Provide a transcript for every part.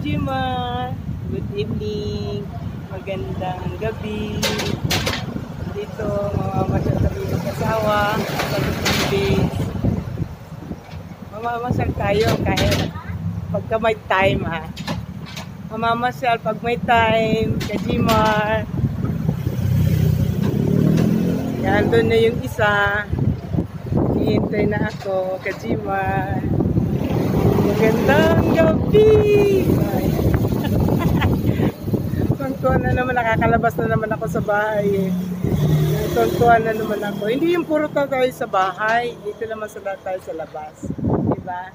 Jima, good evening, magandang gabi. Dito, mamamasyal kami mag-asawa sa Philippines. Mamamasyal tayo kahit pagka may time ha. Mamamasyal pag may time, Kajimar. Yan, doon na yung isa. Hihintay na ako, Kajimar. Magandang gabi! Tuntuan na naman, nakakalabas na naman ako sa bahay eh. Tuntuan na naman ako. Hindi yung puro tayo sa bahay, dito naman tayo sa labas. Diba?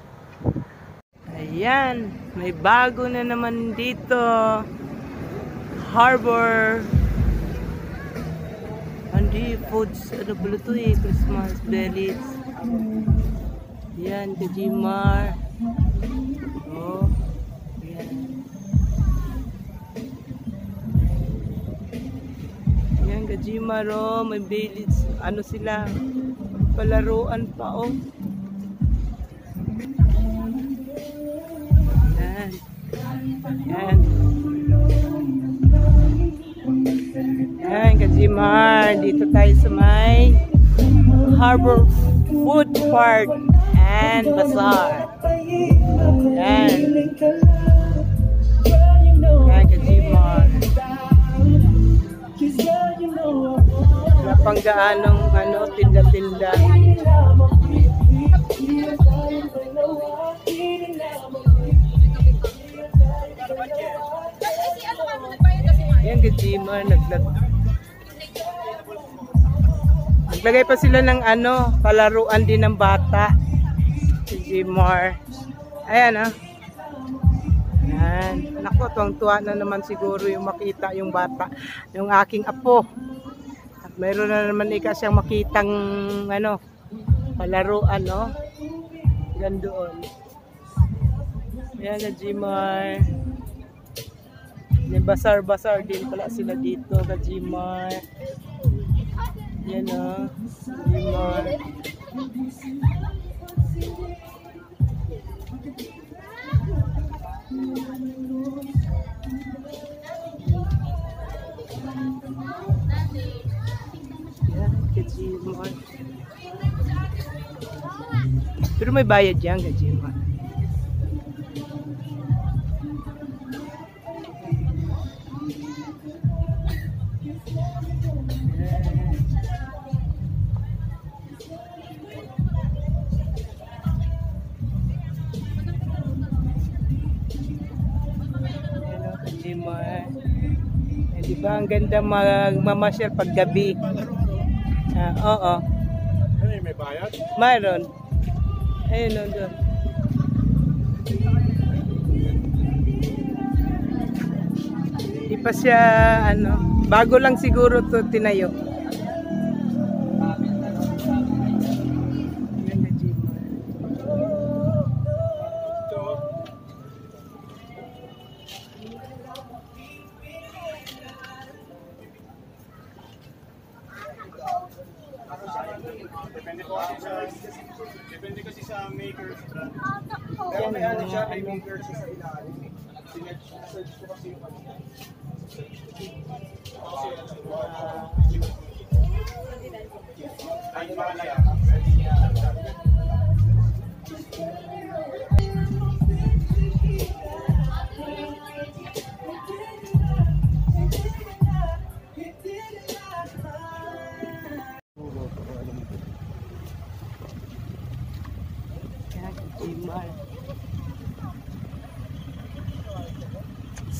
Ayan, may bago na naman dito. Harbor. Hindi, foods, ano pala ito eh, Christmas bellies. Yan, Kajimar. Oh, yan. Yan, Kajimar, oh, may village, ano sila, palaruan pa, oh. Yan. Yan. Yan, Kajimar, dito tayo sa may Harbor Food Park and Bazaar. Yan. Yan, Kajimar. Wala pang gaanong ano, tinda-tinda. Yan, Kajimar, naglagay pa sila ng ano, palaruan din ng bata. Kajimar. Ayan ah. Yan. Naku, tuwang-tuwa na naman siguro yung makita yung bata, yung aking apo. At mayroon na naman siyang makitang ano, palaruan, no? Yan doon. Ayan, Kajimar. May basar-basar din pala sila dito, Kajimar. Yan o, Kajimar. Yan, Kajimar. Pero may bayad yan, Kajimar. Eh, diba ang ganda magmamasyal pag gabi? Oo. May bayad? Mayroon. Ayun o doon. Di pa siya ano, bago lang siguro to tinayo. Depende kasi sa makers. Pero may ano siya, may makers sa ilalim. Search ko kasi yung ano. Ay, malaya. Sa linya.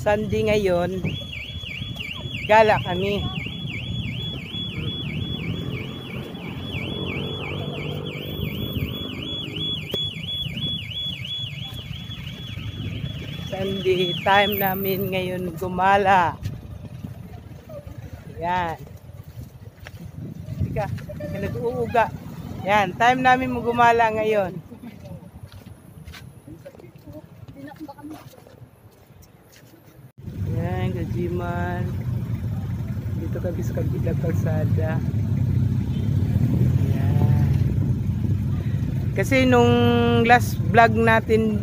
Sunday ngayon, gala kami. Sunday, time namin ngayon gumala. Yan. Tika, nag-uuga. Yan, time namin gumala ngayon. Yan, Kajimar. Dito kami sa kabilang kalsada. Yan. Kasi nung last vlog natin,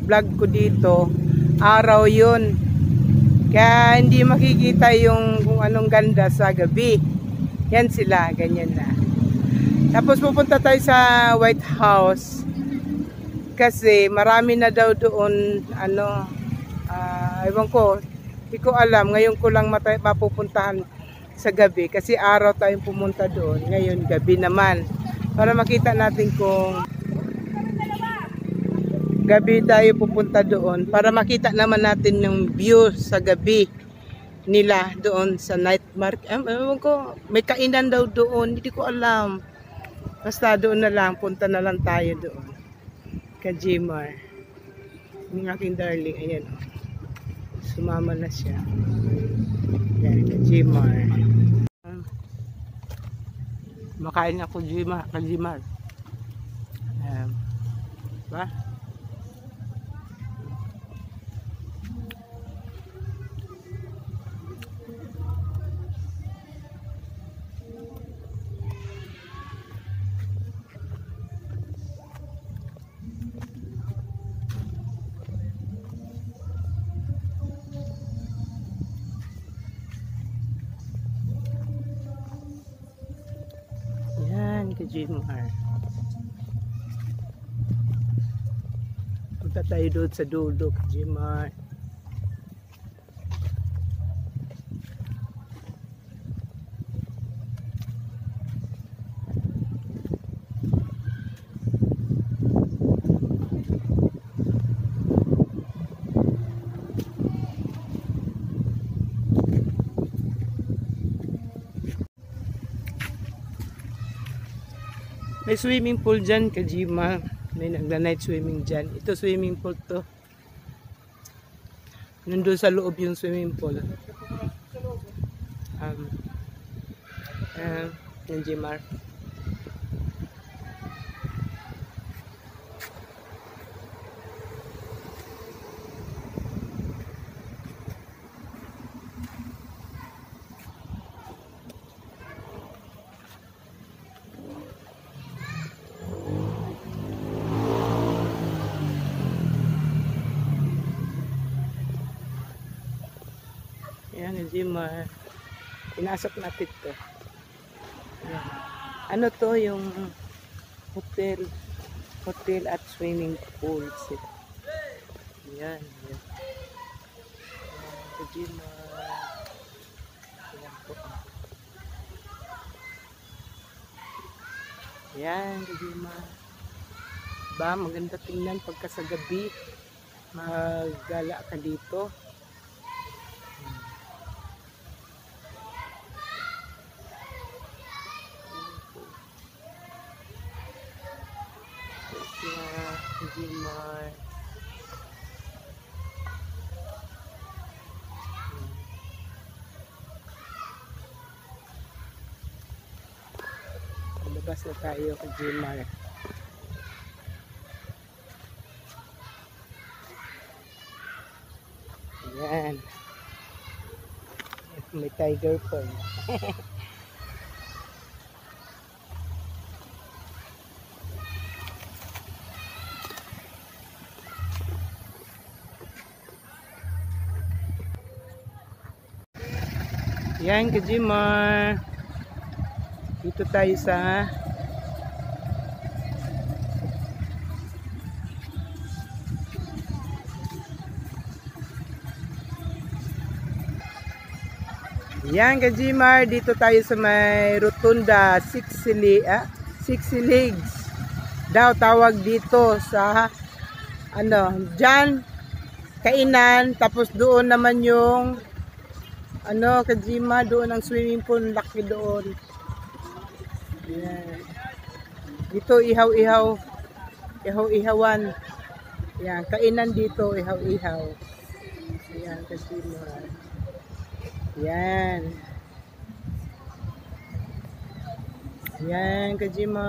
vlog ko dito, araw yun. Kaya hindi makikita yung kung anong ganda sa gabi. Yan sila, ganyan na. Tapos pupunta tayo sa White House. Kasi marami na daw doon, ewan ko, hindi ko alam. Ngayon ko lang mapupuntahan sa gabi. Kasi araw tayong pumunta doon. Ngayon gabi naman. Para makita natin kung gabi tayo pupunta doon para makita naman natin yung view sa gabi nila doon sa night market. Ewan ko, may kainan daw doon, hindi ko alam. Basta doon na lang, punta na lang tayo doon. Kajimar. Yung aking darling, ayan. Sumama na siya. Ayan, Kajimar. Makain ako Kajimar. Ba? Kajimar. Punta tayo doon sa dulo, Kajimar. May swimming pool dyan, Kajima. May nagla-night swimming dyan. Ito swimming pool to. Nandun sa loob yung swimming pool. Yung Jimar. Yan, Jimar. Pinasok natin to. Yan. Ano to yung hotel at swimming pool. Yan. Yan. Jimar. Yan po. Yan, Jimar. Ba, maganda tingnan pagka sa gabi. Magala ka dito. Jimar. Labas na tayo kay Jimar. Ayan. May tiger pond. Yan, Kajimar. Dito tayo sa Yan, Kajimar. Dito tayo sa may rotunda, Six Legs. Daw tawag dito sa dyan kainan, tapos doon naman yung Kajima, doon ang swimming pool, laki doon. Yan. Dito ihaw-ihawan. Yan, kainan dito, ihaw-ihaw. Yan, Kajima. Yan. Yan, Kajima.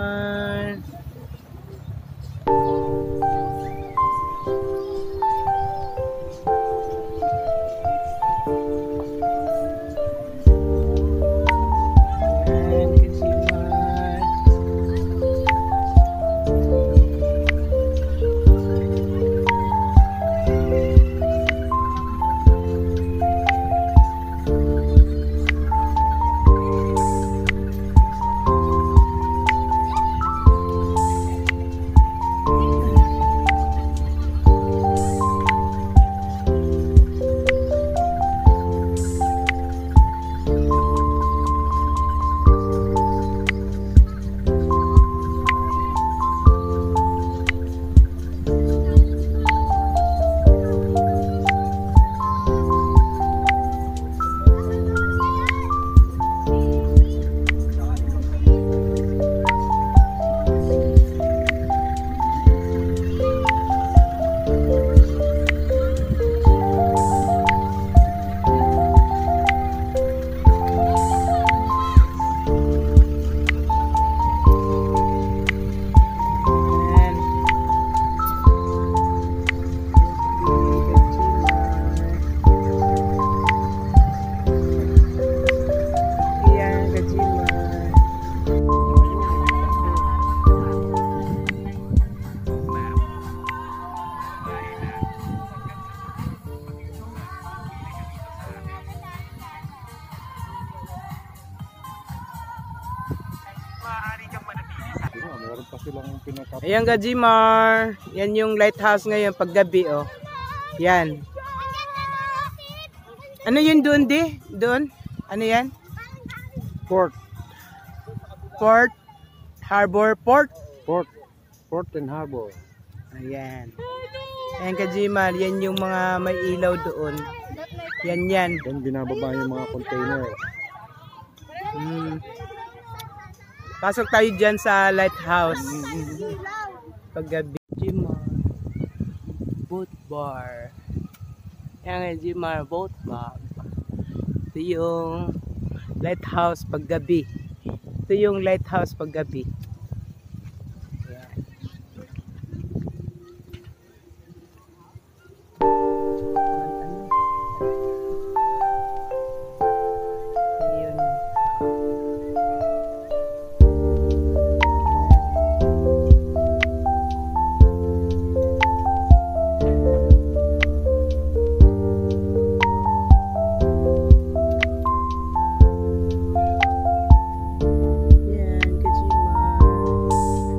Ito lang yung pinatapos. Ayan Gajimar. Yan yung lighthouse ngayon paggabi oh. Yan. Ano yun doon di? Doon? Ano yan? Port. Port? Harbor Port? Port and Harbor. Ayan. Ayan Gajimar. Yan yung mga may ilaw doon. Yan yan. Then binababa yung mga container. Pasok tayo dyan sa lighthouse. Paggabi. Gajimar. Boat bar. Yan Gajimar. Boat bar. Ito yung lighthouse paggabi. Ito yung lighthouse paggabi. Ayan. Ayun. Yan, Gajimar. Yan na yung lighthouse.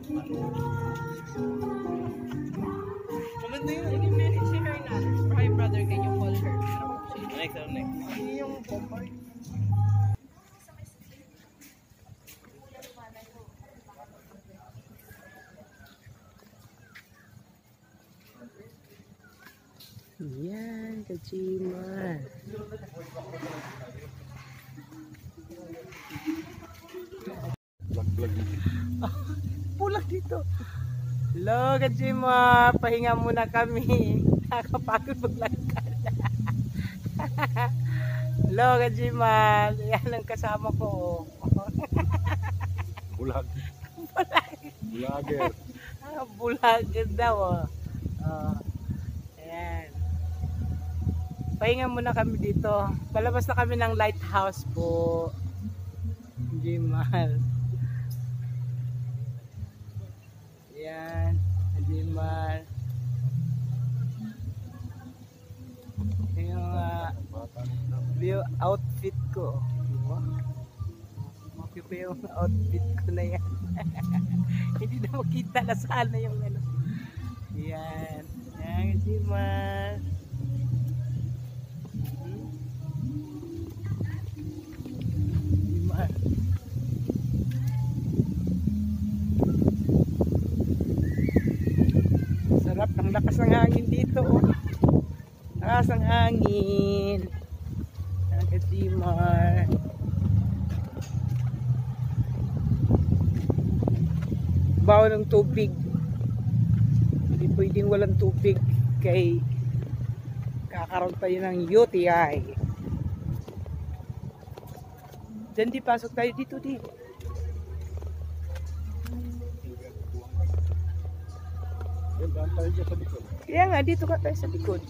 Yan, Gajimar. Maganda yun. You can manage si her na. Hi brother, can you call her? Next. Yung Bombay. Yan, Gajimar. Vlog. Pulang dito. Hello, Gajimar. Pahinga muna kami. Nakakapagod maglakad. Hello, Gajimar. Yan ang kasama ko. Bulag. Bulager. Bulager daw. Ayan. Pahinga muna kami dito. Palabas na kami ng lighthouse po. Gajimar. Ayan. Gajimar. Yung view outfit ko. Okay pa yung outfit ko na yan. Hindi na makita na sana yung ano. Yan. Yan, Gajimar. Gajimar. Sarap. Ang lakas ng hangin dito. Lakas ng hangin. Yan, Gajimar. Bawa ng tubig. Hindi pwedeng walang tubig kay kakaroon tayo ng UTI. Diyan di pasok tayo dito di. Kaya nga dito ka tayo sa likod.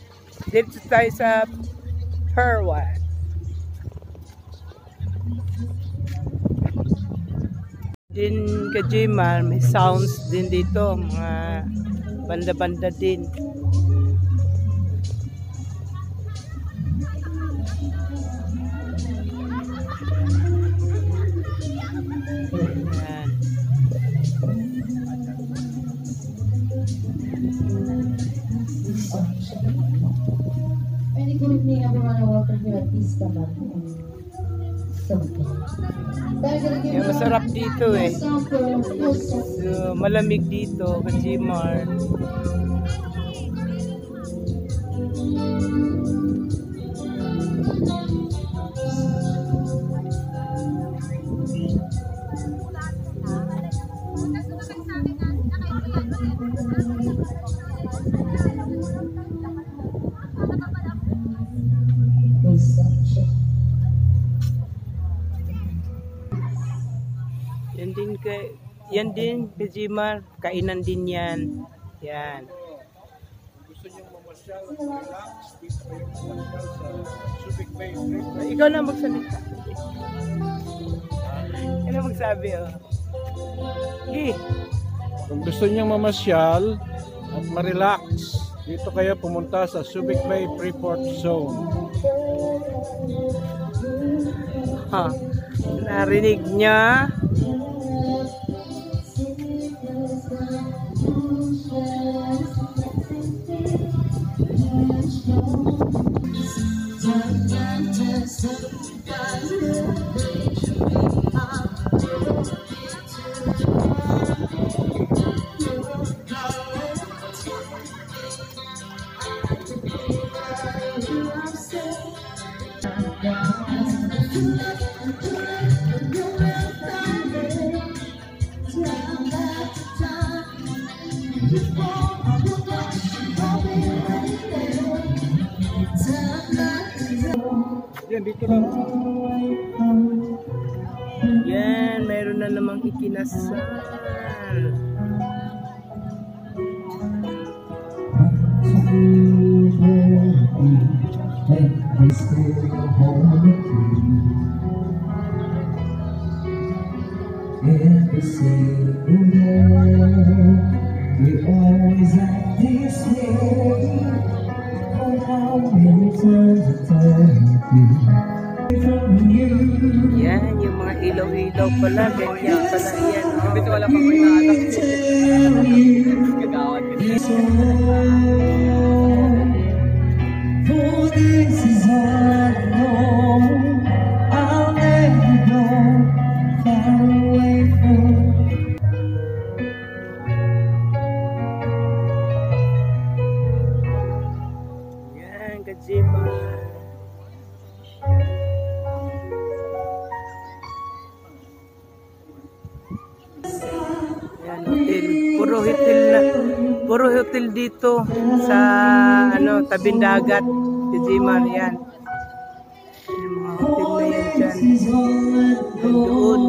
Dito tayo sa Perwan. Din Kajimar, may sounds din dito, mga banda-banda din. Ayan. Any good evening, everyone, and welcome here at East Taman. Yung masarap dito eh. So, malamig dito, Kajimar. Yan din Kajimar, kainan din yan. Yan. Gusto niyong mamasyal at relax, dito kayong mamasyal sa Subic Bay. Ikaw na magsalita. Ikaw na magsabi, oh. Hey. Kung gusto niyong mamasyal at ma-relax, dito kayo pumunta sa Subic Bay Freeport Zone. Ha. Narinig niya. Yan, dito lang. Yan, mayroon na namang ikinasal. Every single day, we always like this way. Oh, how many times I told you from you. Yan, yung mga ilaw-ilaw pala, ganyan pala yan. Bito wala pang may Gagawad ka. For this is all I know. I'll never go far away from. Yan, Kajimar. Yan, hotel. Puro hotel dito sa ano, tabing dagat. Kajimar, yan. Yung mga hotel na yan dyan. Doon.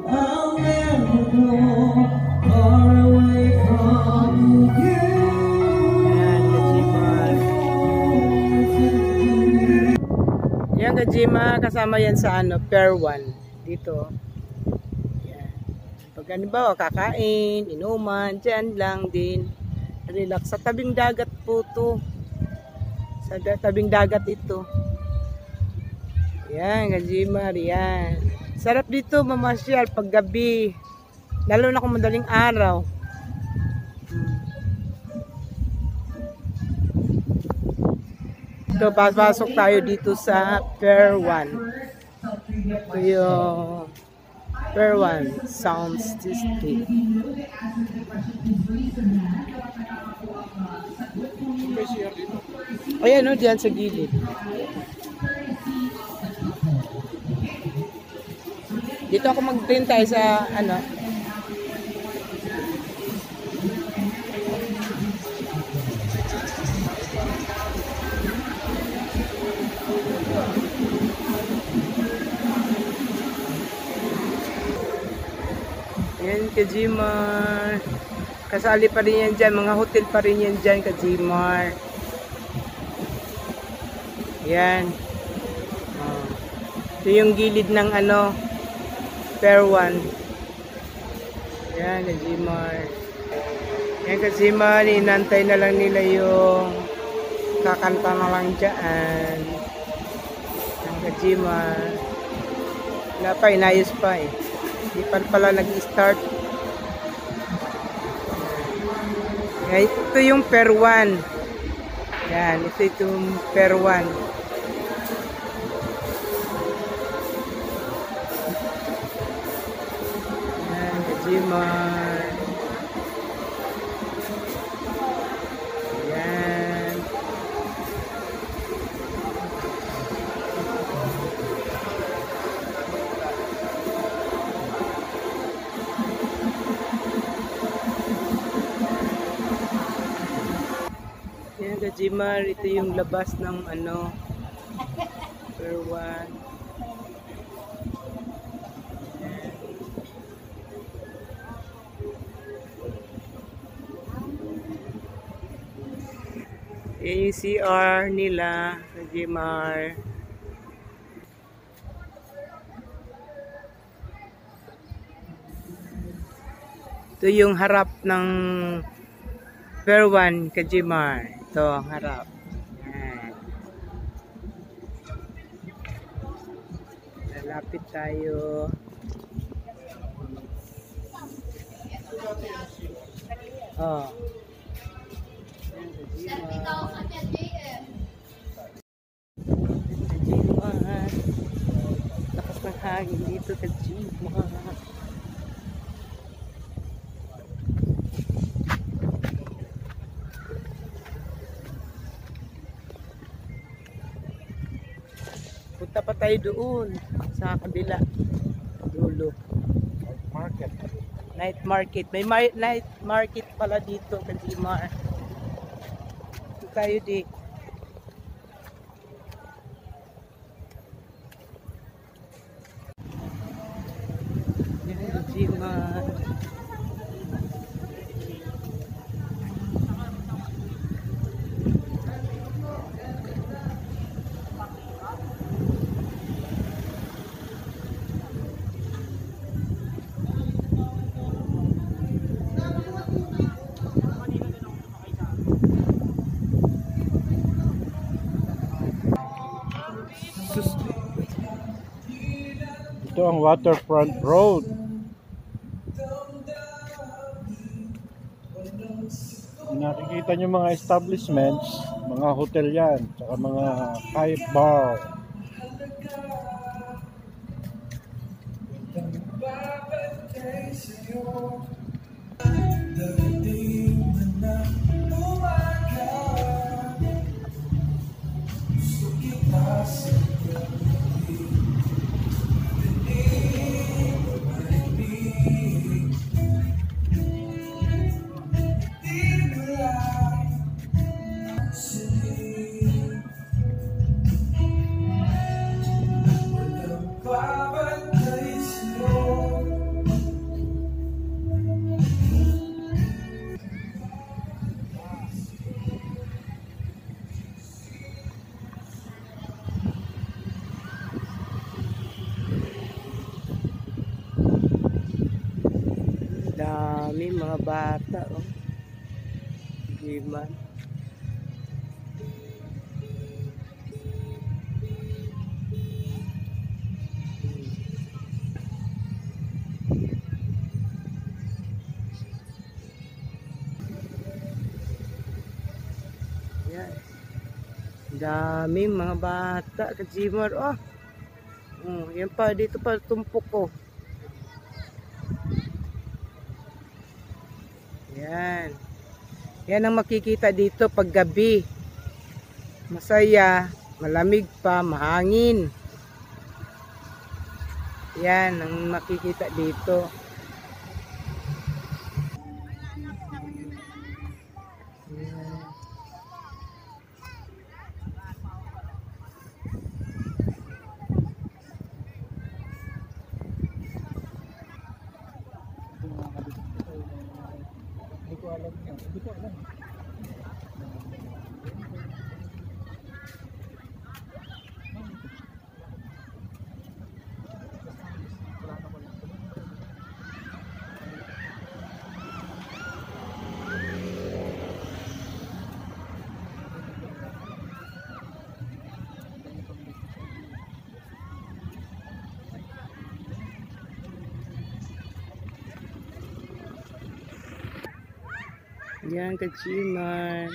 I'll never go far away from you. Yan, Kajimar. Yan, Kajimar, kasama yan sa ano, Pier 1. Dito. Yan. Pag ano ba, kakain, inuman, dyan lang din. Relax. Sa tabing dagat po to. Sa tabing dagat ito. Yan, Kajimar, yan. Sarap dito mamasyal pag gabi. Lalo na kung madaling araw. So, pasok tayo dito sa Pier 1. Ito yung Pier 1 Sound System. Ayan o, diyan sa gilid. Dito ako magtintay sa ano. Yan, Kajimar. Kasali pa rin yan dyan. Mga hotel pa rin yan dyan, Kajimar. Yan. Ito yung gilid ng ano, Pier 1. Yan, Kajimar. Yan, Kajimar, inantay na lang nila yung kakanta na lang dyan. Yan, Kajimar. Wala pa, inayos pa eh. Hindi pa pala nag-start. Yan, ito yung per 1. Yan, ito yung per 1. Yan, Kajimar. Yan. Yan, Kajimar, ito yung labas ng ano, per 1. Yan yung CR nila, Kajimar. Ito yung harap ng per 1, Kajimar. Ito ang harap. Yan. Lalapit tayo. Oh. Kajimar. Lakas ng hangin dito, Kajimar. Punta pa tayo doon sa kabila dulo. Market. Night market. May night market pala dito, Kajimar. Ito tayo di. Yan, Kajimar. Ito ang Waterfront Road. Nakikita nyo mga establishments, mga hotel yan, saka mga kahit bar. Dami mga bata, oh. Kajimar. Yan. Dami mga bata, Kajimar, oh. Yan pa, dito pa tumpok, oh. Yan. Yan ang makikita dito pag gabi. Masaya, malamig pa, mahangin. Yan ang makikita dito. Yan. Yan, kachimar.